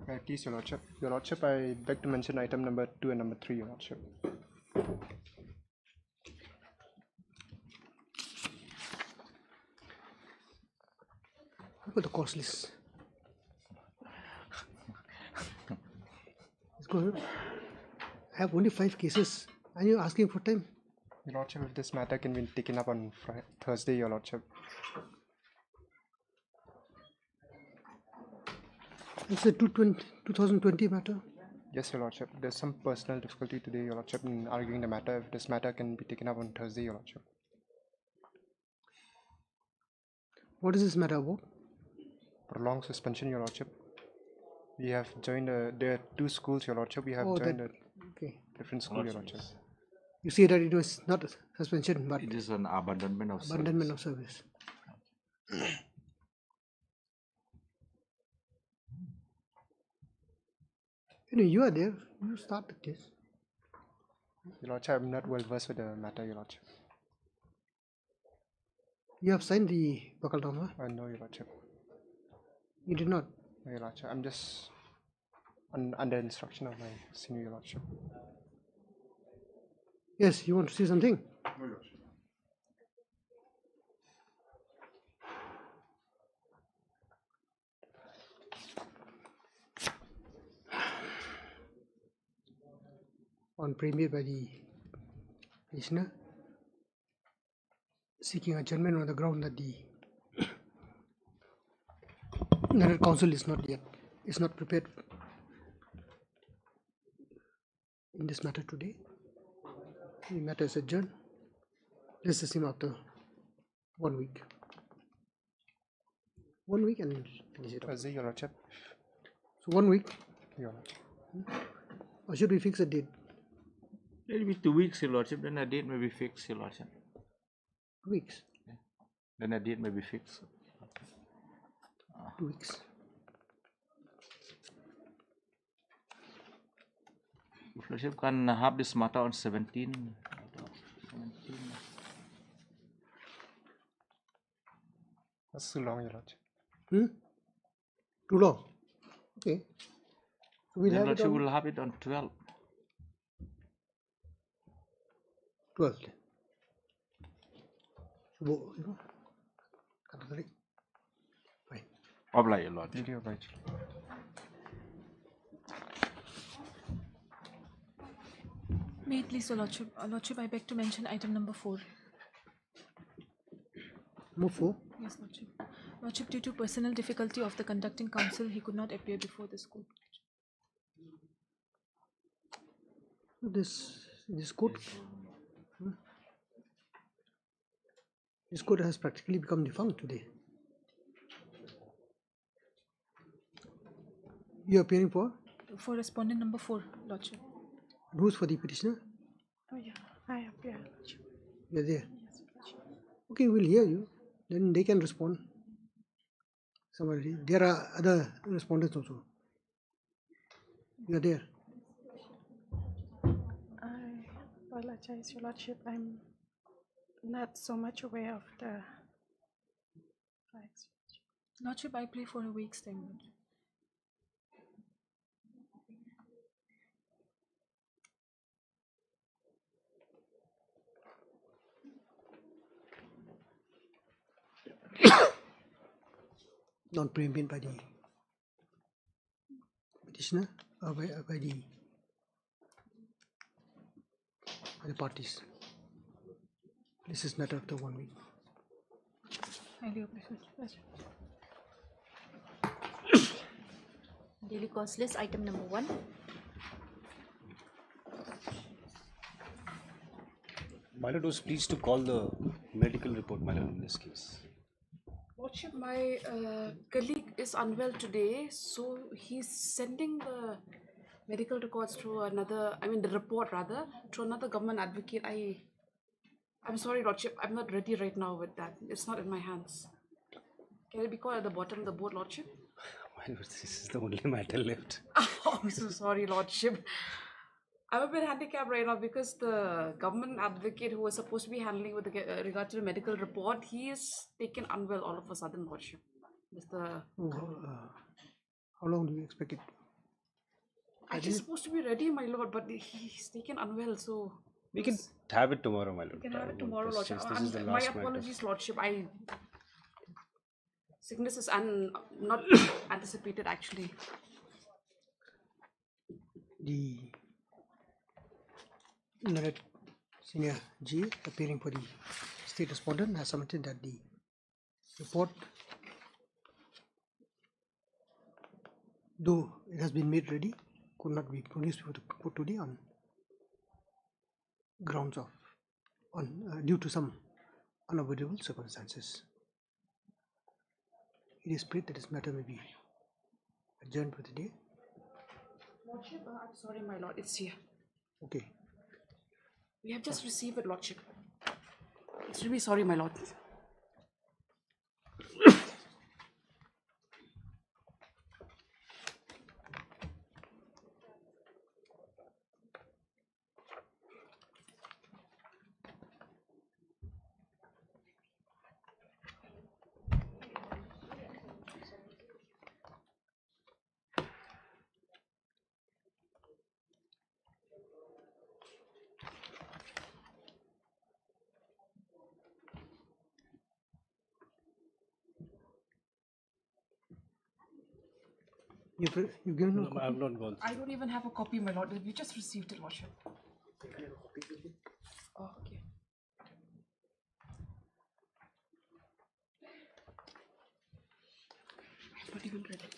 Please, Your Lordship. Your Lordship, I beg to mention item number 2 and number 3, Your Lordship. Look at the course list. Let's go ahead. I have only 5 cases. Are you asking for time? Your Lordship, if this matter can be taken up on Thursday, Your Lordship. It's a 2020 matter. Yes, Your Lordship. There's some personal difficulty today, Your Lordship, in arguing the matter. If this matter can be taken up on Thursday, Your Lordship. What is this matter about? Prolonged suspension, Your Lordship. We have joined, there are 2 schools, Your Lordship. We have joined a different school, Your Lordship. You see that it was not a suspension, but it is an abandonment of service. You are there. You started this. Your Lordship, I'm not well versed with the matter, Your Lordship. You have signed the Bakaldama? No, Your Lordship. You did not? No, Your Lordship. I'm just under instruction of my senior, Your Lordship. Yes, you want to say something? No, Your Lordship. On premier by the petitioner, seeking adjournment on the ground that the National Council is not prepared in this matter today. The matter is adjourned. Let's see him after 1 week. 1 week and finish it off. Your Lordship. So 1 week. Your Lordship. Or should we fix a date? It will be 2 weeks, Your Lordship. Then a date may be fixed, Your Lordship. 2 weeks. Yeah. Then a date may be fixed. 2 weeks. Your Lordship can have this matter on 17. That's too long, Your Lordship. Too long. Okay. So we'll Your have Lordship will have it on 12. 12. Fine. Oblige, Your Lordship. Video right. May it please, Your Lordship. Lordship, I beg to mention item number 4. Number 4? Yes, Lordship. Lordship, due to personal difficulty of the conducting counsel, he could not appear before the court. This court, this court has practically become defunct today. You are appearing for? For respondent number 4, Lordship. Who's for the petitioner? Oh yeah, I appear, Lordship. You are there. Yes, Lordship. Okay, we'll hear you. Then they can respond. Somebody. There are other respondents also. You are there. I apologize, Your Lordship. I'm not so much aware of the facts. Lordship, I play for a week's time. Lordship. Not preempted by the petitioner or by the parties. This is matter after 1 week. Highly appreciate. Daily cost list item number 1. My lord was pleased to call the medical report, my lord, in this case. Lordship, my colleague is unwell today, so he's sending the medical records to another, the report rather, to another government advocate. I'm sorry, Lordship, I'm not ready right now with that. It's not in my hands. Can it be called at the bottom of the board, Lordship? My lord, this is the only matter left. Oh, I'm so sorry, Lordship. I'm a bit handicapped right now because the government advocate who was supposed to be handling with regard to the medical report, he is taken unwell all of a sudden, Lordship. How long do you expect it? Actually supposed to be ready, my lord, but he's taken unwell, so We can have it tomorrow, my lord. we can have it tomorrow, This lordship. is the My last matter. apologies, lordship. Sickness is not anticipated actually. The Learned Senior G, appearing for the state respondent, has submitted that the report, though it has been made ready, could not be produced before the court today on grounds of due to some unavoidable circumstances. It is prayed that this matter may be adjourned for the day. Lordship, I'm sorry, my lord, it's here. Okay. We have just received it, lordship. Extremely sorry, my lord. You've given No, I have not gone. I don't even have a copy, my lord. We just received it, lordship. Oh, okay. I have not even read it.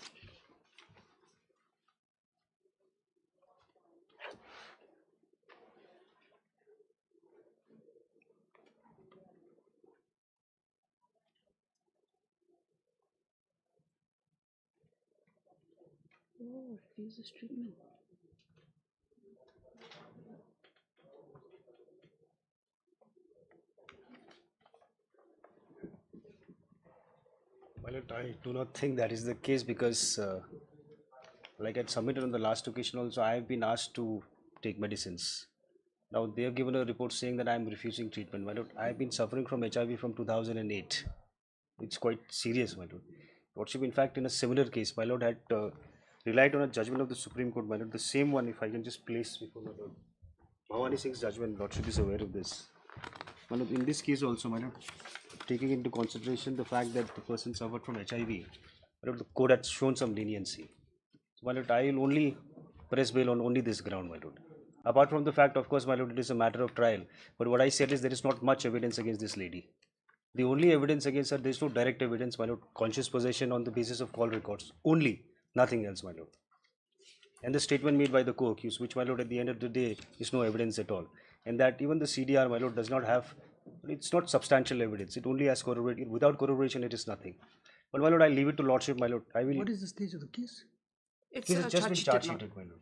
Oh, refuses treatment. My lord, I do not think that is the case because, like I submitted on the last occasion also, I have been asked to take medicines. Now they have given a report saying that I am refusing treatment. My lord, I have been suffering from HIV from 2008. It's quite serious, my lord. Lordship, in fact, in a similar case, my lord had relied on a judgment of the Supreme Court, my lord. The same one, if I can just place before my lord. Bhavani Singh's judgment, Lordship is aware of this. My lord, in this case also, my lord, taking into consideration the fact that the person suffered from HIV, my lord, the court had shown some leniency. So, my lord, I will only press bail on only this ground, my lord. Apart from the fact, of course, my lord, it is a matter of trial. But what I said is there is not much evidence against this lady. The only evidence against her, there is no direct evidence, my lord. Conscious possession on the basis of call records. Only. Nothing else, my lord. And the statement made by the co-accused, which, my lord, at the end of the day is no evidence at all. And that even the CDR, my lord, does not have, it's not substantial evidence. It only has corroboration. Without corroboration, it is nothing. But, my lord, I leave it to Lordship, my lord. I will. What is the stage of the case? It's Case has just been charge charge sheeted, sheeted, my lord.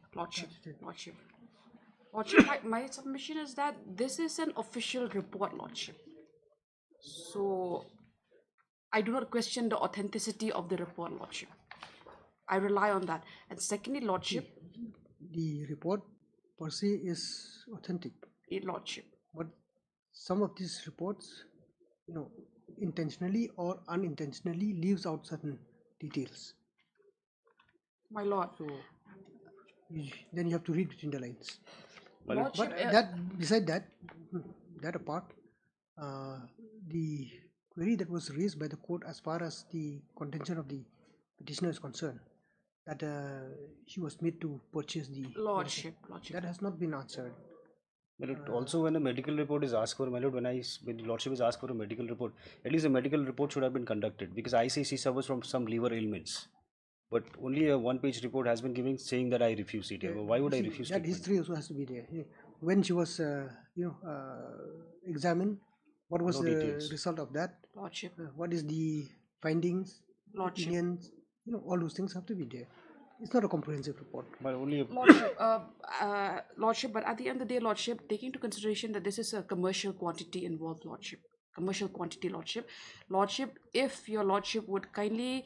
lordship. Lordship, my submission is that this is an official report, lordship. So I do not question the authenticity of the report, lordship. I rely on that. And secondly, lordship, The report per se is authentic, lordship. but some of these reports, intentionally or unintentionally leaves out certain details. My lord. So then you have to read between the lines. Lordship, But beside that, that apart, the query that was raised by the court as far as the contention of the petitioner is concerned, that she was made to purchase the lordship. that has not been answered. But it also, when a medical report is asked for, my lord, when the Lordship is asked for a medical report, at least a medical report should have been conducted, because I say she suffers from some liver ailments. But only a one-page report has been given saying that I refuse it. Why would I refuse that treatment? history also has to be there. When she was examined, what was No the details. result of that? Lordship. What is the findings, Lordship. opinions? All those things have to be there. It's not a comprehensive report. But only a, Lordship, lordship, but at the end of the day, lordship, taking into consideration that this is a commercial quantity involved, lordship, commercial quantity, lordship, if your lordship would kindly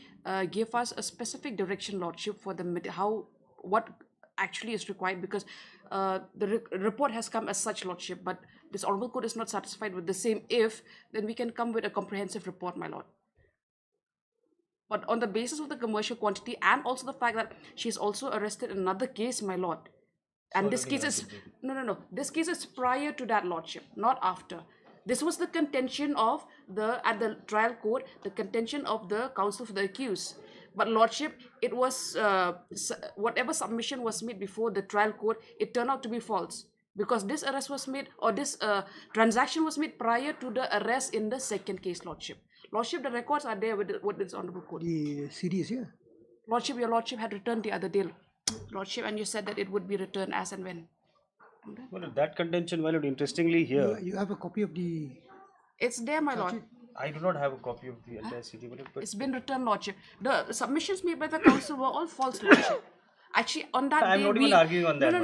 give us a specific direction, lordship, for the what actually is required, because the report has come as such, lordship, but this honorable court is not satisfied with the same. If then we can come with a comprehensive report, my lord. But on the basis of the commercial quantity and also the fact that she's also arrested in another case, my lord. And this case is, no. This case is prior to that, lordship, not after. This was the contention of at the trial court, the contention of the counsel for the accused. But lordship, it was, whatever submission was made before the trial court, it turned out to be false. Because this arrest was made, or this transaction was made prior to the arrest in the second case, lordship. Lordship, the records are there with this honorable court. The CD is here. Lordship, your lordship had returned the other day, lordship, and you said that it would be returned as and when. Well, that contention, my lord, interestingly here. You have a copy of the... It's there, my lord. I do not have a copy of the entire CD, but it's been returned, lordship. The submissions made by the council were all false, lordship. Actually, on that day, I'm not even arguing on that. No.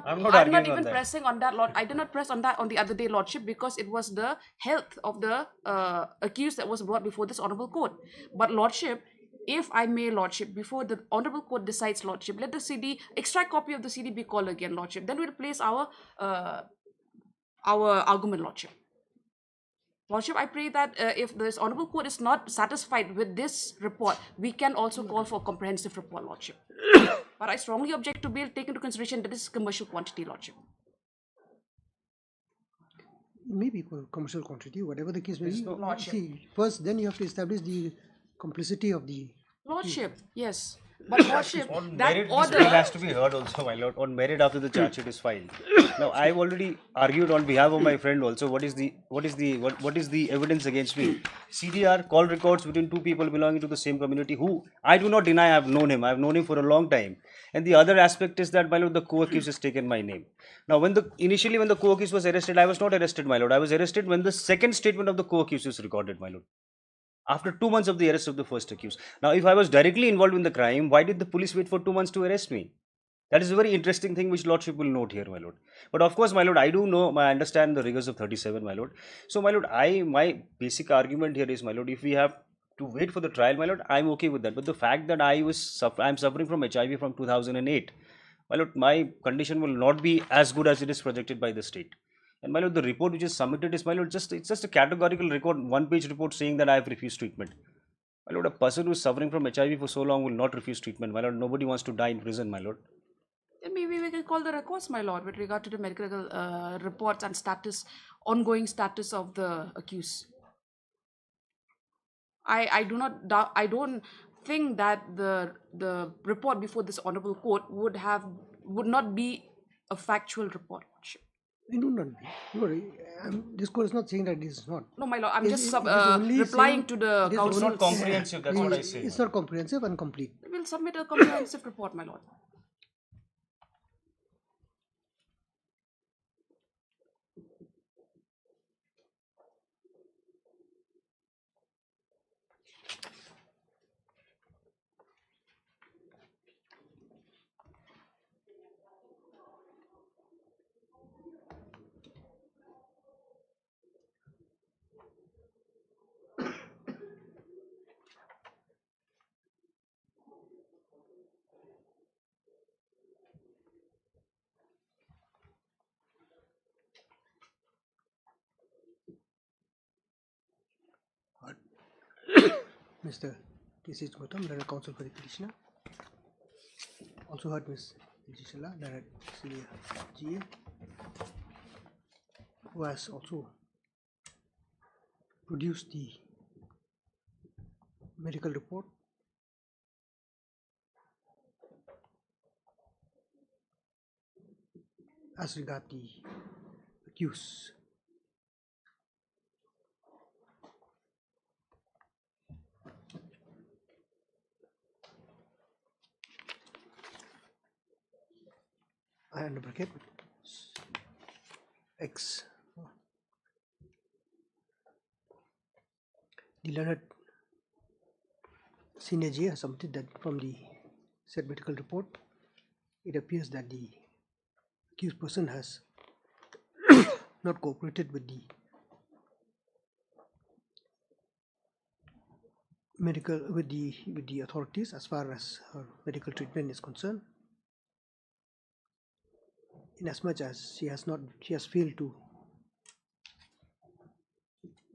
I'm not even pressing on that, lord. I did not press on that on the other day, lordship, because it was the health of the accused that was brought before this honorable court. But lordship, if I may, lordship, before the honorable court decides, lordship, let the CD, extract copy of the CD be called again, lordship. Then we'll place our argument, lordship. Lordship, I pray that if this honorable court is not satisfied with this report, we can also call for a comprehensive report, lordship. But I strongly object to be taken into consideration that this is commercial quantity, lordship. Maybe commercial quantity, whatever the case may be. Lordship. See, first, then you have to establish the complicity of the... Lordship, yes. But lordship, on that merit, order... this bill has to be heard also, my lord, on merit after the charge sheet is filed. Now, I've already argued on behalf of my friend also what is the evidence against me. CDR call records between two people belonging to the same community who I do not deny I have known him. I have known him for a long time. And the other aspect is that, my lord, the co-accused has taken my name. Now, initially when the co-accused was arrested, I was not arrested, my lord. I was arrested when the second statement of the co-accused was recorded, my lord. After 2 months of the arrest of the first accused. Now, if I was directly involved in the crime, why did the police wait for 2 months to arrest me? That is a very interesting thing which lordship will note here, my lord. But of course, my lord, I do know, I understand the rigors of 37, my lord. So, my lord, my basic argument here is, my lord, if we have to wait for the trial, my lord, I'm okay with that. But the fact that I'm suffering from HIV from 2008, my lord, my condition will not be as good as it is projected by the state. And my lord, the report which is submitted is, my lord, it's just a categorical record, 1-page report saying that I have refused treatment. My lord, a person who is suffering from HIV for so long will not refuse treatment. My lord, nobody wants to die in prison, my lord. Then maybe we can call the records, my lord, with regard to the medical reports and ongoing status of the accused. I don't think that the report before this honorable court would not be a factual report. No. This court is not saying that it is not. No, my lord, I'm just replying to the counsel. It's not comprehensive, that's what I say. It's not comprehensive and complete. We'll submit a comprehensive report, my lord. Mr. T.C. Gautam, Learned Counsel for the Petitioner. Also heard Ms. Gisela, Learned Senior GA, who has also produced the medical report as regard the accused. I under bracket X. The learned senior J has submitted that from the said medical report, it appears that the accused person has not cooperated with the with the authorities as far as her medical treatment is concerned. Inasmuch as she has failed to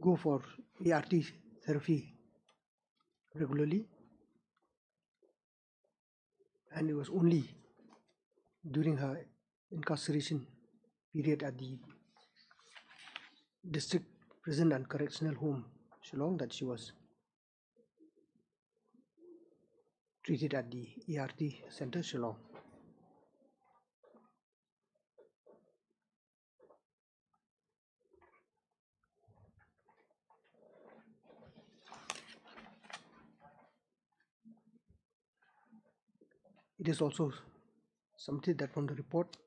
go for ART therapy regularly, and it was only during her incarceration period at the District Prison and Correctional Home, Shillong, that she was treated at the ERT Center, Shillong. It is also something that from the report,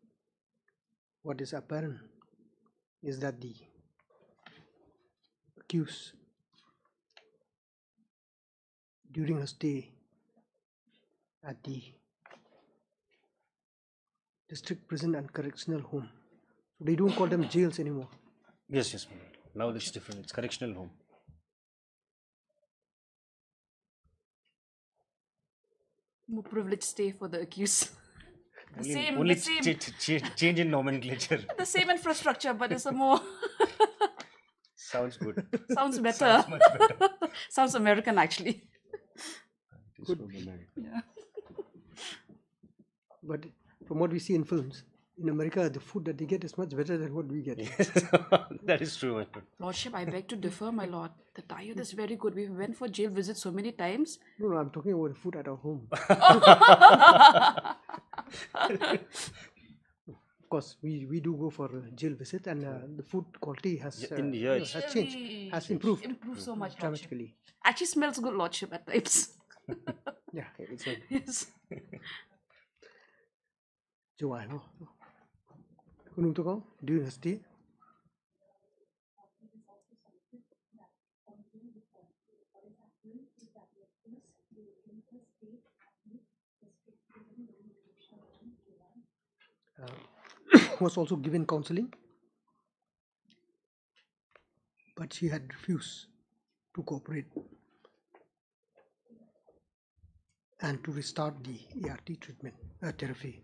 what is apparent is that the accused, during her stay at the District Prison and Correctional Home, so they don't call them jails anymore. Yes, yes, ma'am. Now it's different. It's correctional home. More privileged stay for the accused. Only change in nomenclature. The same infrastructure, but it's a more Sounds good. sounds better. Sounds much better. Sounds American actually. Good. America. Yeah. But from what we see in films, in America, the food that they get is much better than what we get. That is true. Lordship, I beg to differ, my lord. The diet is very good. We went for jail visits so many times. No, I'm talking about the food at our home. Of course, we do go for a jail visit, and the food quality has changed, has improved Improved so much, Lordship. dramatically. Actually smells good, Lordship, at times. Yeah, it's a Yes. July. Kunung to go during her stay. Was also given counseling, but she had refused to cooperate and to restart the ERT treatment therapy.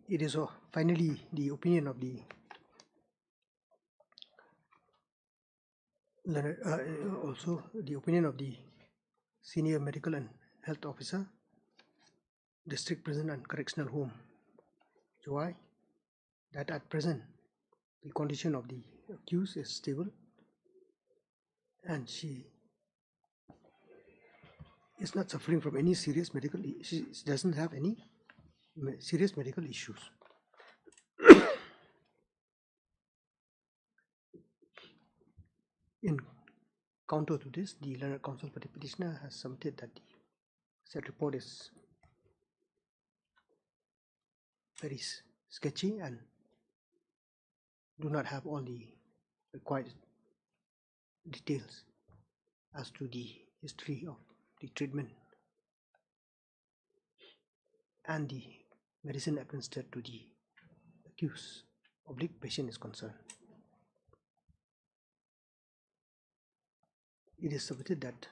It is finally the opinion of the also the opinion of the Senior Medical and Health Officer, District Prison and Correctional Home, July, that at present the condition of the accused is stable and she is not suffering from any serious medical. She doesn't have any serious medical issues. In counter to this, the learned counsel for the petitioner has submitted that the said report is very sketchy and do not have all the required details as to the history of the treatment and the medicine administered to the accused / patient is concerned. It is submitted that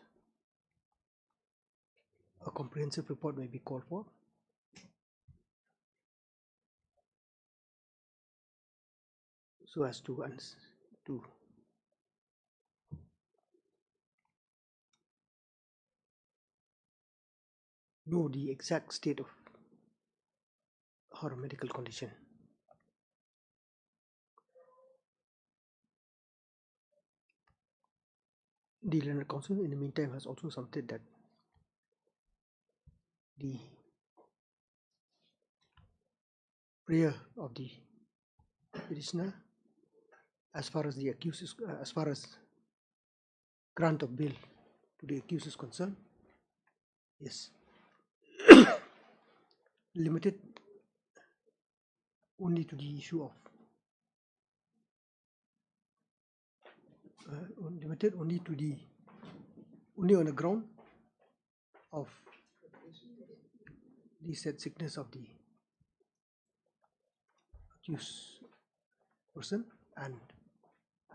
a comprehensive report may be called for so as to know the exact state of her medical condition. The learned counsel in the meantime has also submitted that the prayer of the petitioner as far as the accused is, as far as grant of bail to the accused is concerned is limited only to the issue of only on the ground of the said sickness of the accused person, and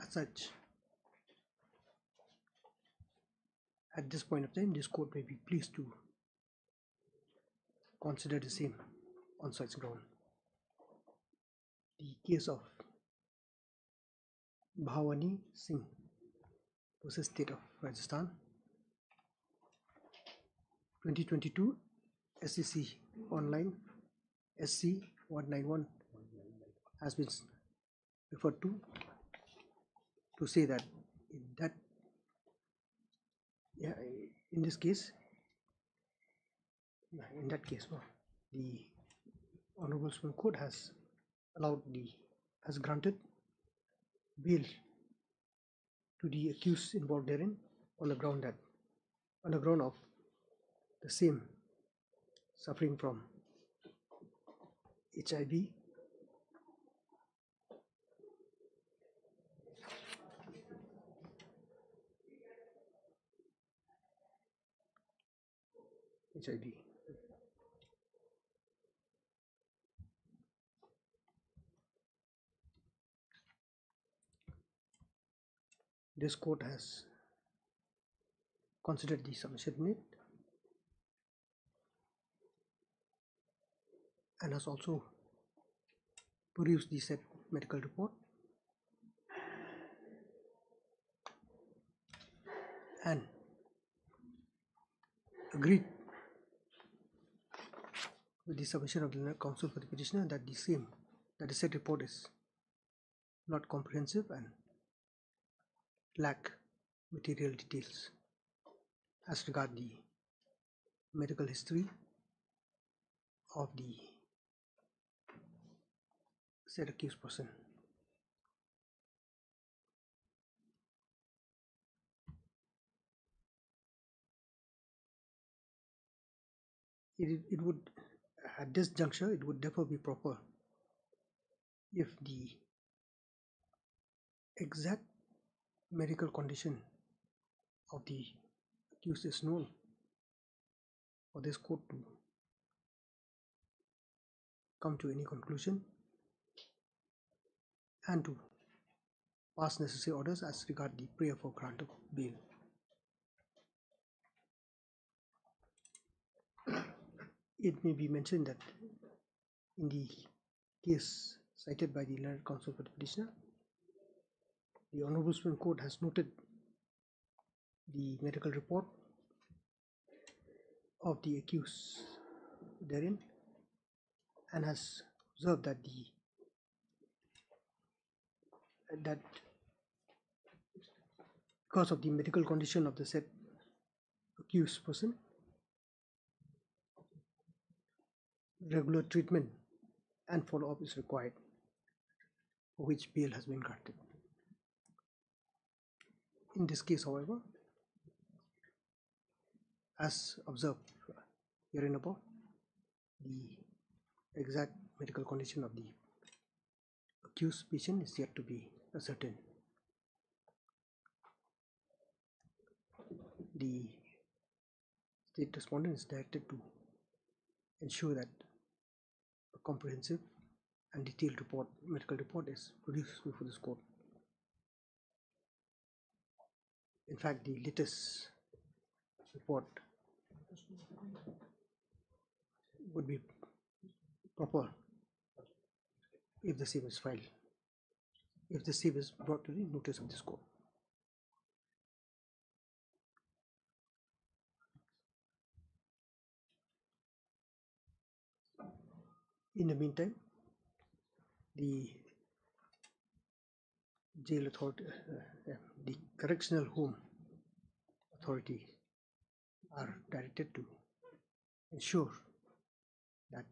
as such, at this point of time, this court may be pleased to consider the same on such ground. The case of Bhavani Singh versus State of Rajasthan 2022 SEC online SC 191 has been referred to say that in this case, in that case, the Honorable Supreme Court has granted bail to the accused involved therein on the ground of the same suffering from HIV, This court has considered the submission in it and has also produced the said medical report and agreed with the submission of the counsel for the petitioner that the said report is not comprehensive and lack material details as regard the medical history of the said accused person. It would, at this juncture, it would therefore be proper if the exact medical condition of the accused is known for this court to come to any conclusion and to pass necessary orders as regard the prayer for grant of bail. It may be mentioned that in the case cited by the learned counsel for the petitioner, the Honorable Supreme Court has noted the medical report of the accused therein and has observed that because of the medical condition of the said accused person, regular treatment and follow-up is required, for which bail has been granted. In this case, however, as observed herein above, the exact medical condition of the accused patient is yet to be ascertained. The state respondent is directed to ensure that a comprehensive and detailed medical report is produced before this court. In fact, the latest report would be proper if the same is filed, if the same is brought to the notice of this court. In the meantime, the jail authority, the correctional home authority are directed to ensure that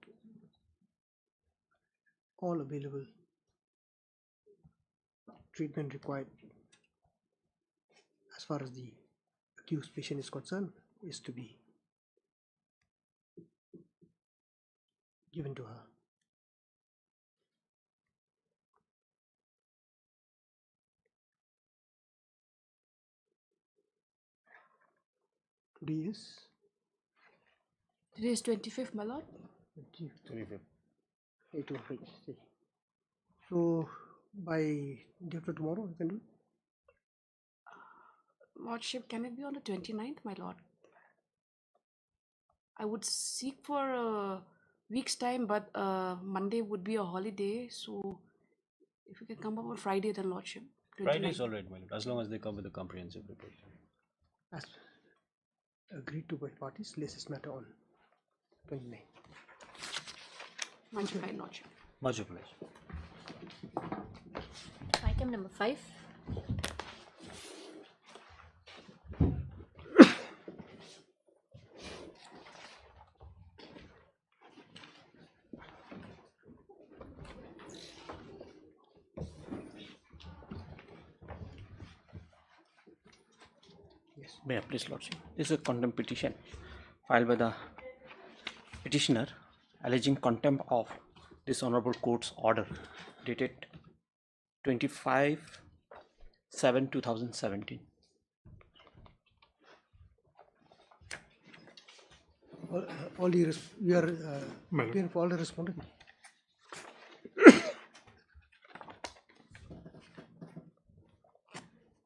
all available treatment required as far as the accused patient is concerned is to be given to her. Today is 25th, my lord. 25th. So by day after tomorrow you can do it? Lordship, can it be on the 29th, my lord? I would seek for a week's time, but Monday would be a holiday, so if you can come up on Friday, then lordship. Friday is alright, my lord, as long as they come with a comprehensive report. agreed to by parties. Lays this matter on 29. Much obliged, Lordship. Much obliged. Item number 5. May I please, Lordship? This is a contempt petition filed by the petitioner alleging contempt of this Honorable Court's order dated 25/7/2017. You are appearing for all the respondent.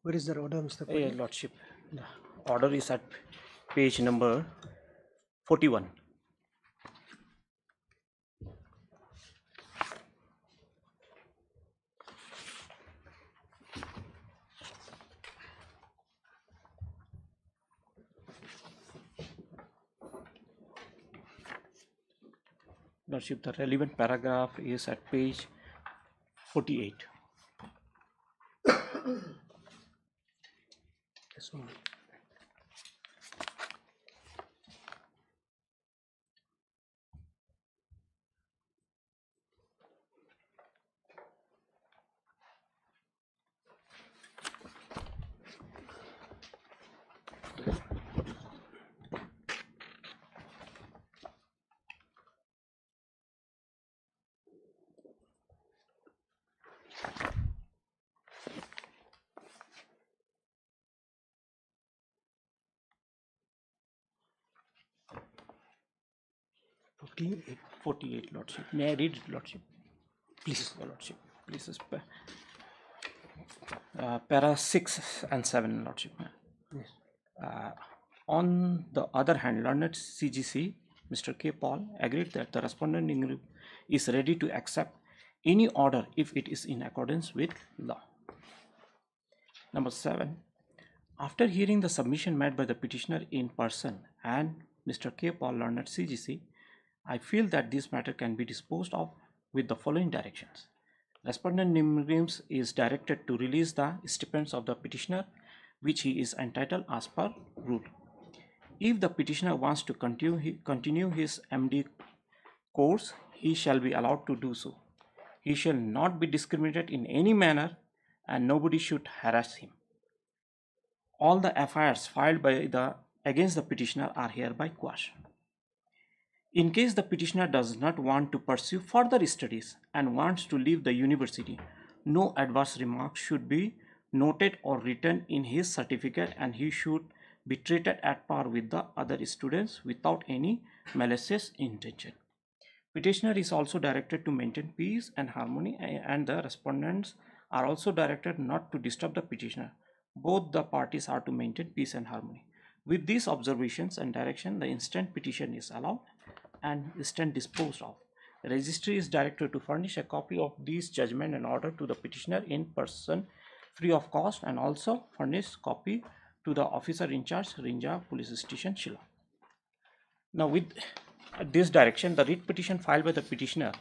Where is the order, Mr. Patel? Lordship, the order is at page number 41. Lordship, the relevant paragraph is at page 48. This one. Eight 48, Lordship. May I read it, Lordship? Please, Lordship. Please, para 6 and 7, Lordship. Yes. On the other hand, learned CGC, Mr. K. Paul, agreed that the respondent is ready to accept any order if it is in accordance with law. Number 7. After hearing the submission made by the petitioner in person and Mr. K. Paul, learned CGC, I feel that this matter can be disposed of with the following directions. Respondent Nimrims is directed to release the stipends of the petitioner, which he is entitled as per rule. If the petitioner wants to continue his MD course, he shall be allowed to do so. He shall not be discriminated in any manner, and nobody should harass him. All the FIRs filed against the petitioner are hereby quashed. In case the petitioner does not want to pursue further studies and wants to leave the university, no adverse remarks should be noted or written in his certificate, and he should be treated at par with the other students without any malicious intention. Petitioner is also directed to maintain peace and harmony, and the respondents are also directed not to disturb the petitioner. Both the parties are to maintain peace and harmony. With these observations and direction, the instant petition is allowed and instant disposed of. The registry is directed to furnish a copy of these judgment and order to the petitioner in person free of cost, and also furnish copy to the officer in charge, Rinja Police Station, Shillong. Now, with this direction, the writ petition filed by the petitioner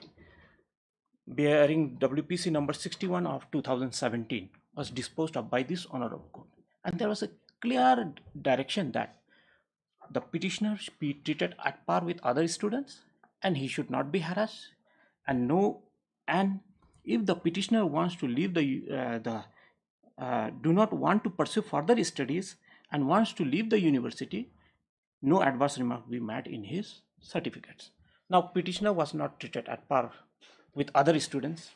bearing WPC number 61 of 2017 was disposed of by this Honorable Court, and there was a clear direction that the petitioner should be treated at par with other students, and he should not be harassed. And if the petitioner wants to leave do not want to pursue further studies and wants to leave the university, no adverse remark will be made in his certificates. Now, petitioner was not treated at par with other students,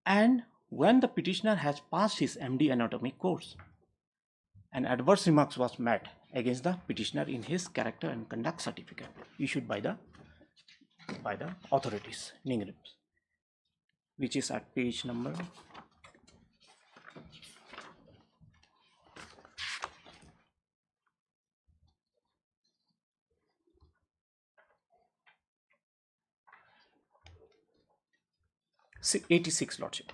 and when the petitioner has passed his MD anatomy course, an adverse remarks was made against the petitioner in his character and conduct certificate issued by the authorities, Ningrims, which is at page number 86, Lordship.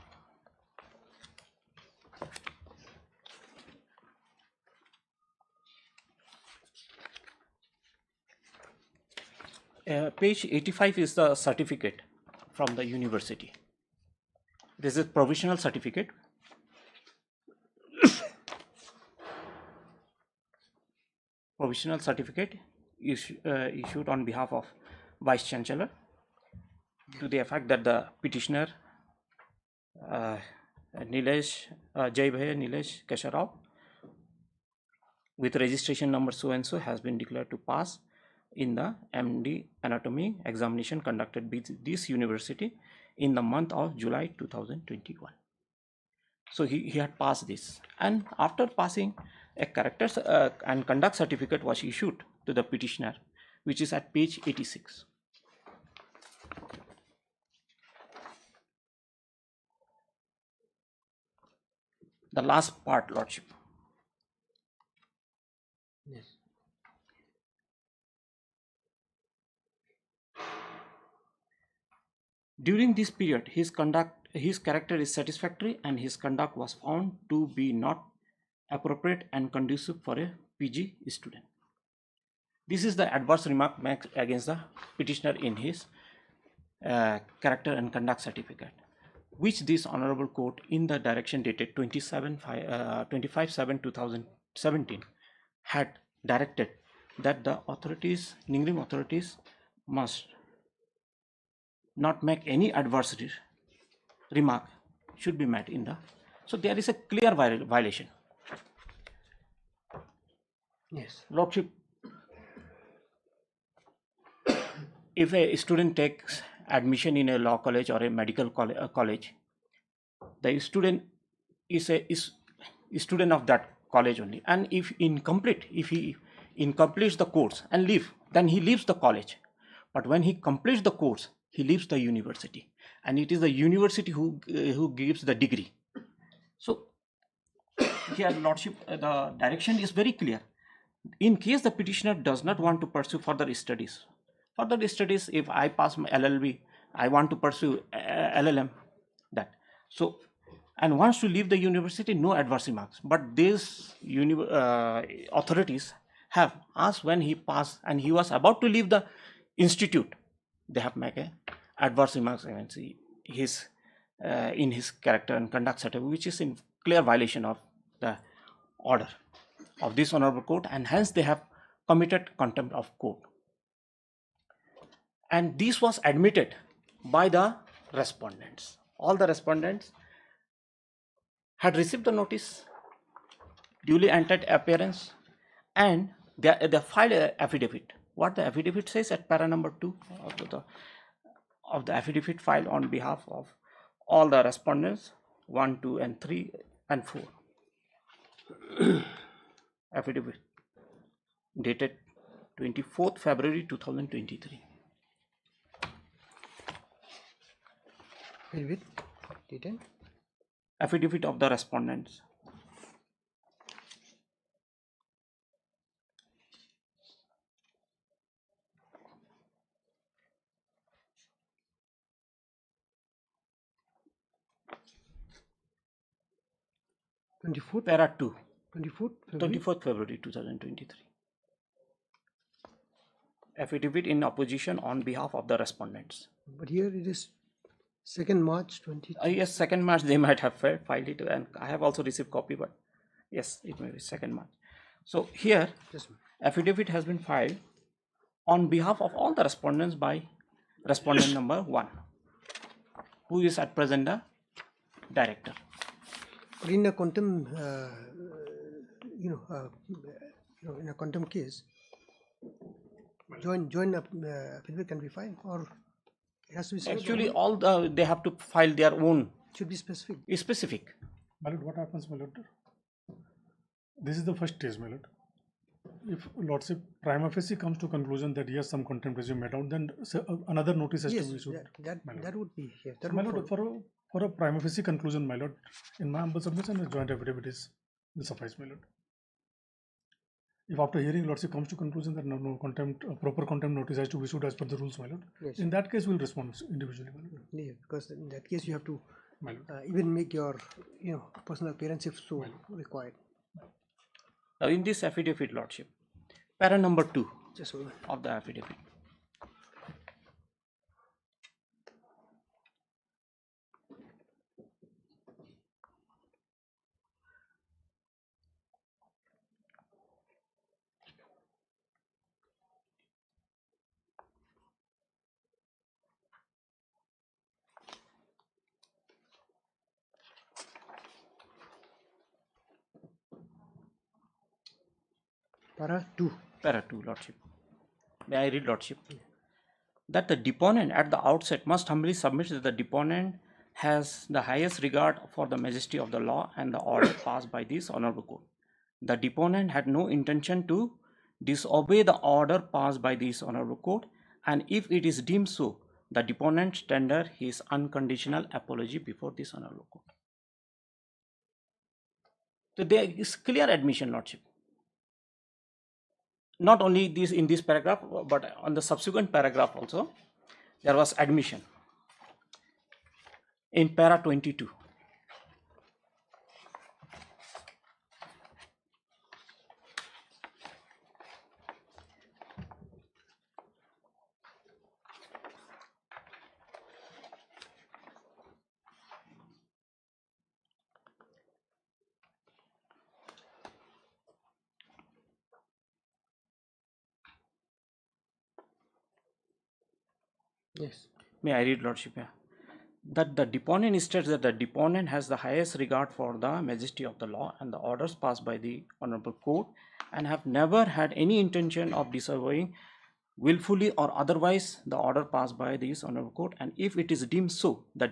page 85 is the certificate from the university. This is provisional certificate. Provisional certificate issued on behalf of Vice Chancellor to the effect that the petitioner Nilesh Jai Bhai Nilesh Kesharao with registration number so and so has been declared to pass in the MD anatomy examination conducted by this university in the month of July 2021. So he had passed this, and after passing, a character and conduct certificate was issued to the petitioner, which is at page 86. The last part, Lordship. Yes. During this period, his character is satisfactory and his conduct was found to be not appropriate and conducive for a PG student. This is the adverse remark made against the petitioner in his character and conduct certificate, which this Honorable Court in the direction dated 25/7/2017 had directed that the authorities, Ningrim authorities, must not make any adverse remark should be met in the. So there is a clear violation. Yes. Lordship, if a student takes admission in a law college or a medical college, the student is a student of that college only, and if he incompletes the course and leave, then he leaves the college. But when he completes the course, he leaves the university, and it is the university who gives the degree. So here, Lordship, the direction is very clear. In case the petitioner does not want to pursue further studies, if I pass my LLB, I want to pursue LLM, that. So, and wants to leave the university, no adverse remarks. But these authorities have asked when he passed and he was about to leave the institute, they have made a adverse remarks against his in his character and conduct certificate, which is in clear violation of the order of this Honorable Court, and hence they have committed contempt of court. And this was admitted by the respondents. All the respondents had received the notice, duly entered appearance, and they filed an affidavit. What the affidavit says at para number 2 of the affidavit filed on behalf of all the respondents 1, 2, and 3, and 4. Affidavit dated 24th February 2023. Affidavit dated? Affidavit of the respondents. Para 2. 24th February 2023. Affidavit in opposition on behalf of the respondents. But here it is 2nd March 2023. Yes, 2nd March they might have filed it, and I have also received copy, but yes, it may be 2nd March. So here, affidavit has been filed on behalf of all the respondents by respondent number 1, who is at present the director. In a contempt, in a contempt case, joint affidavit can be filed, or it has to be actually all they have to file their own. Should be specific. Specific. My lord, what happens, my lord? This is the first stage, my lord. If lordship prima facie comes to conclusion that yes, some contempt has been made out, then another notice has to be issued. That would be here. So, my lord, for a prima facie conclusion, my lord, in my humble submission, a joint affidavit will suffice, my lord. If after hearing lordship comes to conclusion that no contempt, proper contempt notice has to be issued as per the rules, my lord, yes, in that case we'll respond individually, my lord. Yeah, because in that case you have to even make your personal appearance if so required. Now in this affidavit, lordship, para number 2 Just of the affidavit. Para 2. Para 2, Lordship. May I read, Lordship? That the deponent at the outset must humbly submit that the deponent has the highest regard for the majesty of the law and the order passed by this honorable court. The deponent had no intention to disobey the order passed by this honorable court, and if it is deemed so, the deponent tender his unconditional apology before this honorable court. So there is clear admission, Lordship. Not only this in this paragraph, but on the subsequent paragraph also, there was admission. In para 22. Yes. May I read, Lordship? Yeah. That the deponent states that the deponent has the highest regard for the majesty of the law and the orders passed by the honorable court, and have never had any intention of disobeying willfully or otherwise the order passed by this honorable court, and if it is deemed so, the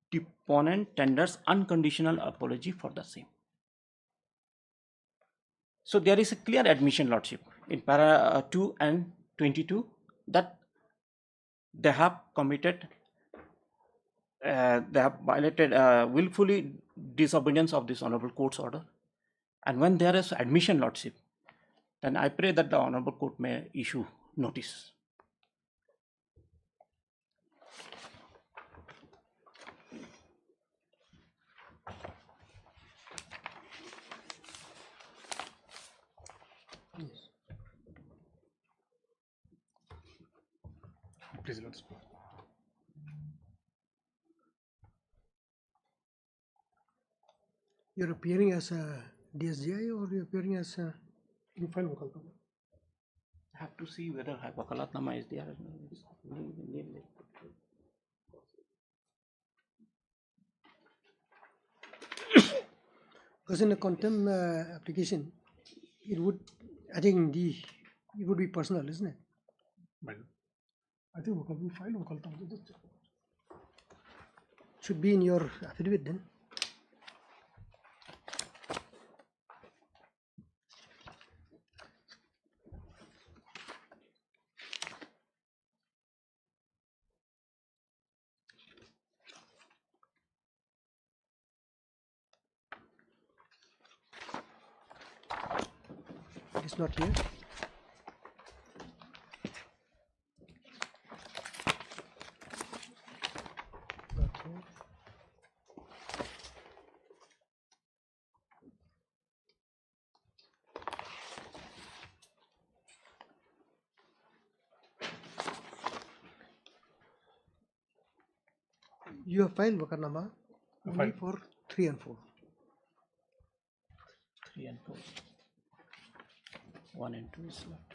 deponent tenders unconditional apology for the same. So there is a clear admission, Lordship, in para 2 and 22 that they have committed, they have violated willfully disobedience of this honorable court's order. And when there is admission, Lordship, then I pray that the honorable court may issue notice. Yes. Please, Lord. You're appearing as a DSGI or you're appearing as a... You file Wakalatnama. I have to see whether Wakalatnama is there. Because in the contempt application, it would, I think it would be personal, isn't it? I think we file Wakalatnama. Should be in your affidavit then. It's not here. Not here. You have filed Wakarnama only for 3 and 4. 3 and 4. 1 and 2 is left.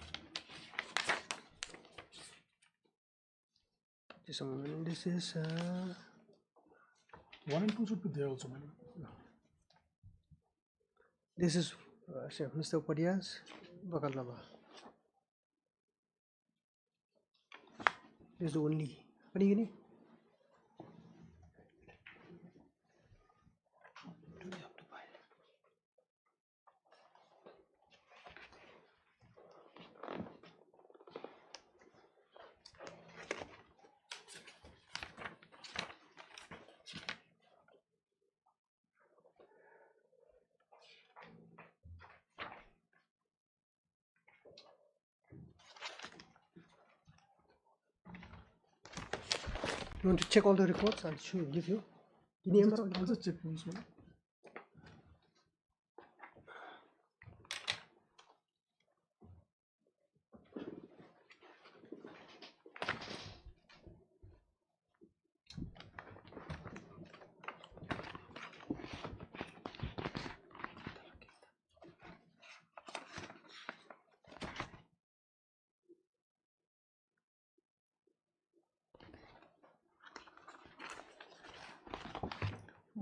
Just a moment. This is 1 and 2 should be there also, madam. this is Mr. Upadia's Wakarnama. This is the only. What do you need? You want to check all the reports? I'll give you. I'll just check once, madam.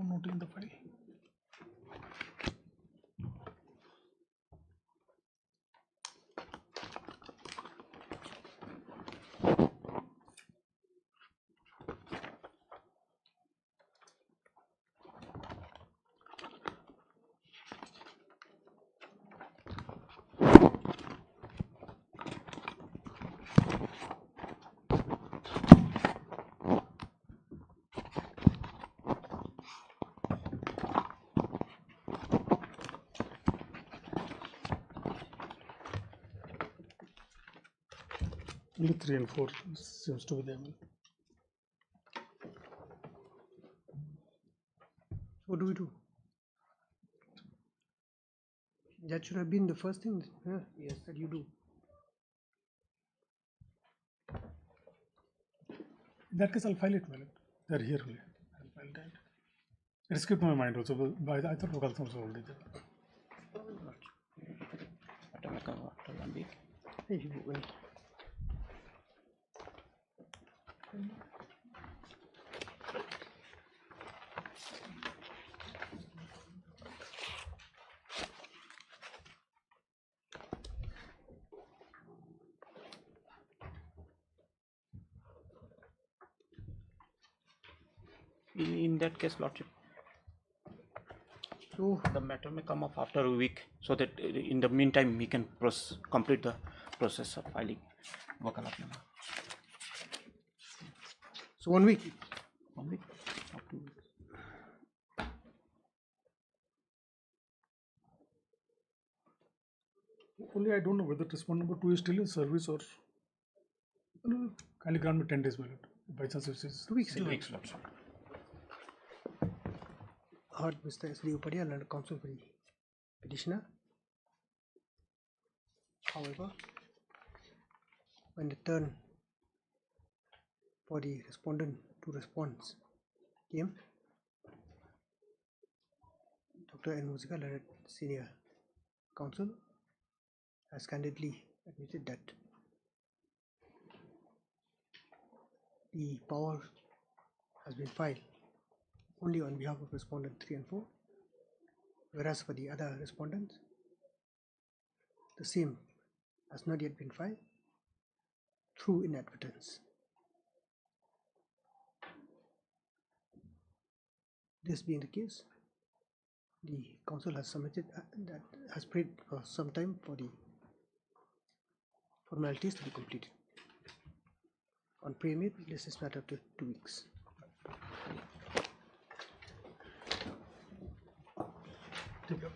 Not in the file. Only 3 and 4 seems to be there. What do we do? That should have been the first thing. Yes, that you do. In that case, I'll file it, man. They're here only. I'll file that. It skipped my mind also, but I thought local was already there. After 1 week. In that case, Lordship, so the matter may come up after a week, so that in the meantime we can complete the process of filing Wakalapnama. So 1 week. 1 week or 2 weeks. Only I don't know whether respondent number 2 is still in service or kindly grant me 10 days, my lord. By chance it is 2 weeks. 2 weeks, Lordship. Heard Mr. S.D. Upadhyay, Learned Counsel for the petitioner. However, when the turn for the respondent to respond came, Dr. N. Musika, Learned Senior Counsel, has candidly admitted that the power has been filed only on behalf of respondent 3 and 4, whereas for the other respondents, the same has not yet been filed through inadvertence. This being the case, the council has submitted that has prayed for some time for the formalities to be completed. On pre-made, this is matter to 2 weeks. Take up.